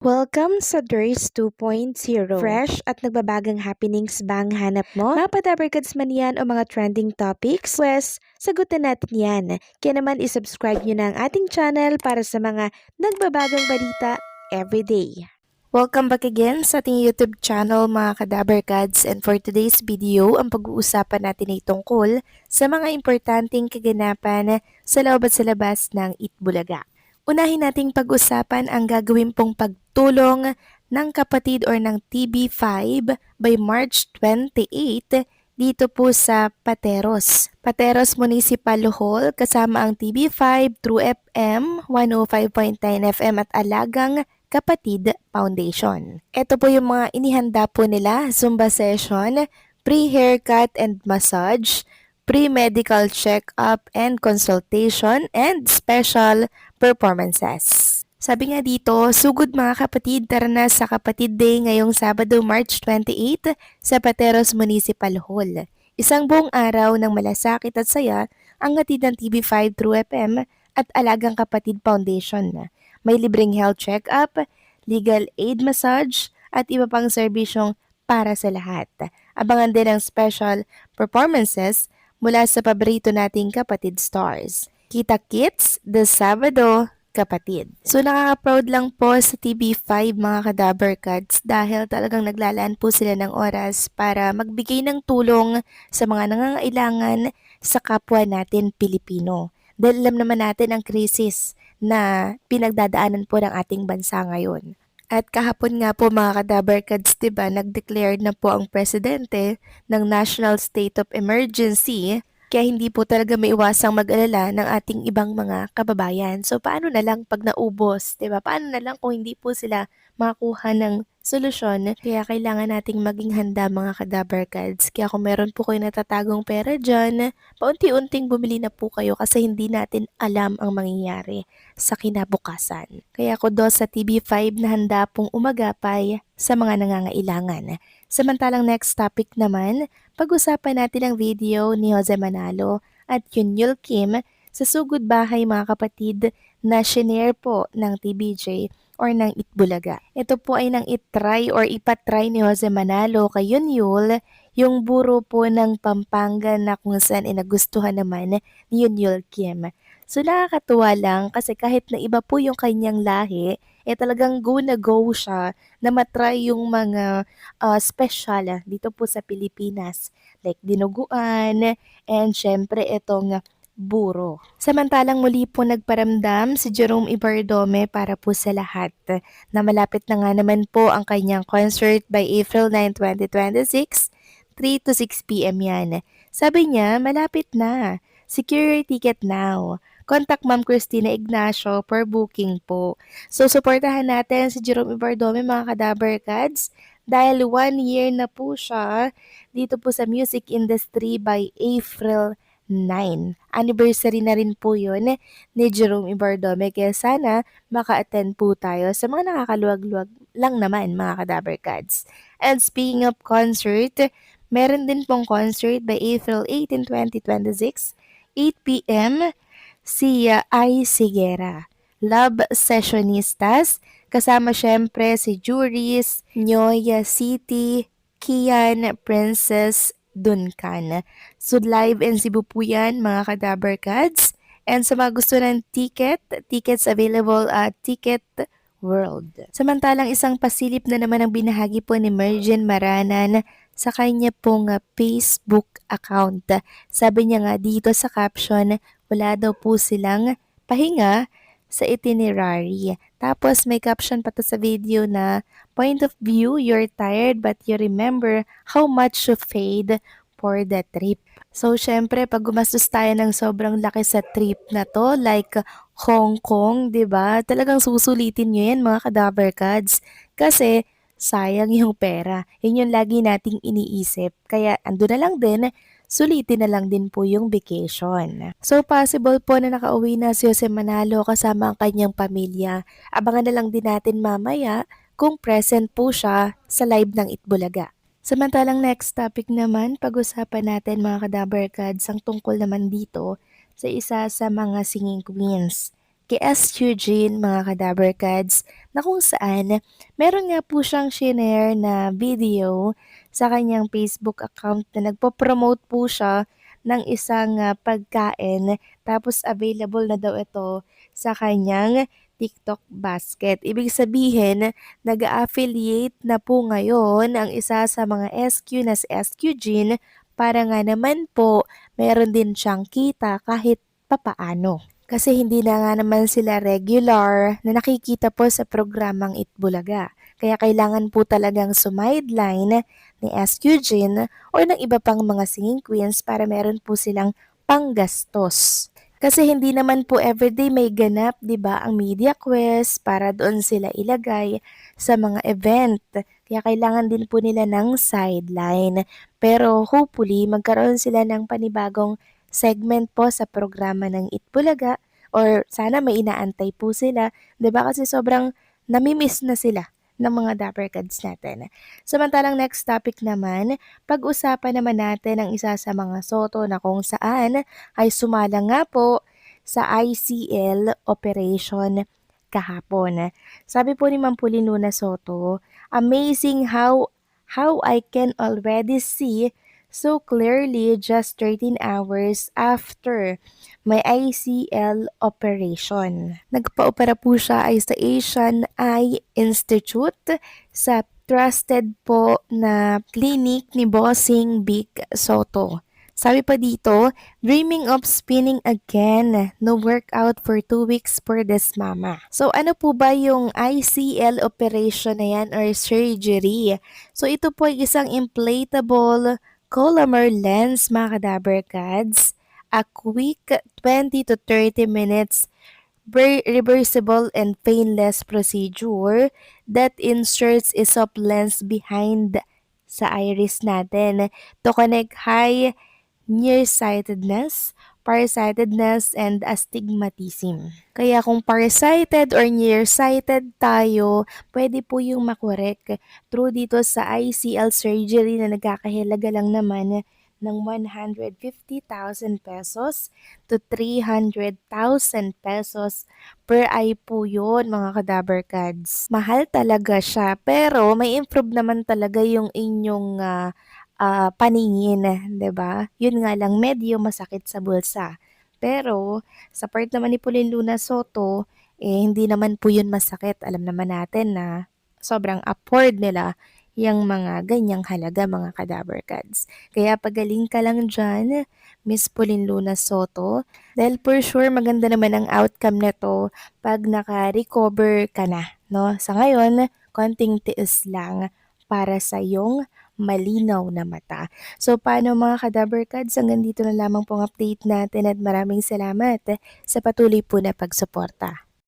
Welcome sa DRS 2.0. Fresh at nagbabagang happenings bang hanap mo? Mga padabarkads man yan o mga trending topics? Pwes, sagutin natin yan. Kaya naman isubscribe nyo na ang ating channel para sa mga nagbabagang balita everyday. Welcome back again sa ating YouTube channel mga kadabarkads, and for today's video, ang pag-uusapan natin ay tungkol sa mga importanteng kaganapan sa loob at sa labas ng Itbulaga. Unahin nating pag-usapan ang gagawin pong pagtulong ng kapatid or ng TB5 by March 28 dito po sa Pateros. Pateros Municipal Hall kasama ang TB5, True FM, 105.9 FM at Alagang Kapatid Foundation. Ito po yung mga inihanda po nila: Zumba session, pre-haircut and massage, pre-medical check-up and consultation, and special performances. Sabi nga dito, sugod mga kapatid, tara na sa Kapatid Day ngayong Sabado, March 28 sa Pateros Municipal Hall. Isang buong araw ng malasakit at saya ang hatid ng TB5 True FM at Alagang Kapatid Foundation. May libreng health check-up, legal aid massage, at iba pang serbisyong para sa lahat. Abangan din ang special performances mula sa paborito nating kapatid stars. Kita-kits, the Sabado, kapatid. So nakaka-proud lang po sa TB5 mga kadabarkads dahil talagang naglalaan po sila ng oras para magbigay ng tulong sa mga nangangailangan sa kapwa natin Pilipino. Dahil alam naman natin ang krisis na pinagdadaanan po ng ating bansa ngayon. At kahapon nga po mga kadabarkads, diba, nag-declare na po ang presidente ng National State of Emergency, kaya hindi po talaga maiwasang mag-alala ng ating ibang mga kababayan. So paano na lang pag naubos, 'di ba? Paano na lang kung hindi po sila makakuha ng solusyon? Kaya kailangan nating maging handa mga kadabarkads. Kaya kung meron po kayo natatagong pera dyan, paunti-unting bumili na po kayo kasi hindi natin alam ang mangyayari sa kinabukasan. Kaya kudos sa TB5 na handa pong umagapay sa mga nangangailangan. Samantalang next topic naman, pag-usapan natin ang video ni Jose Manalo at Yunyul Kim sa sugod bahay mga kapatid na shinare po ng TBJ or ng Itbulaga. Ito po ay nang itry or ipatry ni Jose Manalo kay Yunyul yung buro po ng Pampanga na kung saan nagustuhan naman ni Yunyul Kim. So nakakatuwa lang kasi kahit na iba po yung kanyang lahi, talagang go na go siya na matry yung mga special dito po sa Pilipinas, like dinuguan and syempre itong buro. Samantalang muli po nagparamdam si Jerome Ibardome para po sa lahat na malapit na nga naman po ang kanyang concert by April 9, 2026, 3 to 6 p.m. yan. Sabi niya, malapit na. Secure your ticket now. Contact Ma'am Christina Ignacio per booking po. So, supportahan natin si Jerome Ibardome mga kadabarkads dahil 1 year na po siya dito po sa music industry by April 9. Anniversary na rin po yun ni Jerome Ibardome, kaya sana maka-attend po tayo sa mga nakakaluwag-luwag lang naman mga kadabarkads. And speaking of concert, meron din pong concert by April 18, 2026, 8 p.m. si Ai Sigera. Love Sessionistas, kasama syempre si Juris, Nyoya City, Kian, Princess, Duncan. So live in Cebu po yan mga kadabarkads. And sa mga gusto ng tickets available at Ticket World. Samantalang isang pasilip na naman ang binahagi po ni Merjen Maranan sa kanya pong Facebook account. Sabi niya nga dito sa caption, wala daw po silang pahinga sa itinerary. Tapos may caption pa to sa video na, point of view, you're tired but you remember how much you paid for the trip. So, syempre, pag gumastos tayo ng sobrang laki sa trip na to, like Hong Kong, 'di ba? Talagang susulitin nyo yan, mga kadabarkads. Kasi, sayang yung pera. Yun yung lagi nating iniisip. Kaya, ando na lang din, sulitin na lang din po yung vacation. So, possible po na nakauwi na si Jose Manalo kasama ang kanyang pamilya. Abangan na lang din natin mamaya kung present po siya sa live ng Itbulaga. Samantalang next topic naman, pag-usapan natin mga kadabarkads ang tungkol naman dito sa isa sa mga singing queens. kay S. Eugene, mga kadaberkads, na kung saan meron nga po siyang shinare na video sa kanyang Facebook account na nagpo-promote po siya ng isang pagkain tapos available na daw ito sa kanyang TikTok basket. Ibig sabihin, nag-affiliate na po ngayon ang isa sa mga SQ na si SQ Jean para nga naman po meron din siyang kita kahit papaano. Kasi hindi na nga naman sila regular na nakikita po sa programang Itbulaga. Kaya kailangan po talagang sumideline ni SQ Jean o ng iba pang mga singing queens para meron po silang panggastos. Kasi hindi naman po everyday may ganap, 'di ba, ang media quest para doon sila ilagay sa mga event. Kaya kailangan din po nila ng sideline. Pero hopefully magkaroon sila ng panibagong segment po sa programa ng Itbulaga or sana may inaantay po sila, 'di ba? Kasi sobrang namimiss na sila ng mga Dapper Cats natin. Samantalang next topic naman, pag-usapan naman natin ang isa sa mga soto na kung saan ay sumala nga po sa ICL operation kahapon. Sabi po ni Ma'am Pauline Luna Soto, amazing how I can already see so clearly just 13 hours after may ICL operation. Nagpa-opera po siya ay sa Asian Eye Institute sa trusted po na clinic ni Bossing Big Soto. Sabi pa dito, dreaming of spinning again. No workout for 2 weeks for this mama. So ano po ba yung ICL operation na yan or surgery? So ito po ay isang inflatable Collamer lens, mga kadaberkads. A quick 20 to 30 minutes reversible and painless procedure that inserts a soft lens behind sa iris natin to connect high nearsightedness, farsightedness, and astigmatism. Kaya kung farsighted or nearsighted tayo, pwede po yung makorek through dito sa ICL surgery na nagkakahalaga lang naman ng 150,000 pesos to 300,000 pesos per eye po yun, mga kadaberkads. Mahal talaga siya, pero may improve naman talaga yung inyong paningin, 'di ba? Yun nga lang medyo masakit sa bulsa. Pero sa part naman ni Pauline Luna Soto, hindi naman po yun masakit. Alam naman natin na sobrang afford nila yung mga ganyang halaga, mga cadaver cats. Kaya pagaling ka lang dyan, Miss Pauline Luna Soto, dahil for sure maganda naman ang outcome nito pag naka-recover ka na. No? Sa ngayon, konting tiis lang para sa iyong malinaw na mata. So paano, mga kadaber cards, hanggang dito na lamang pong update natin at maraming salamat sa patuloy po na pagsuporta.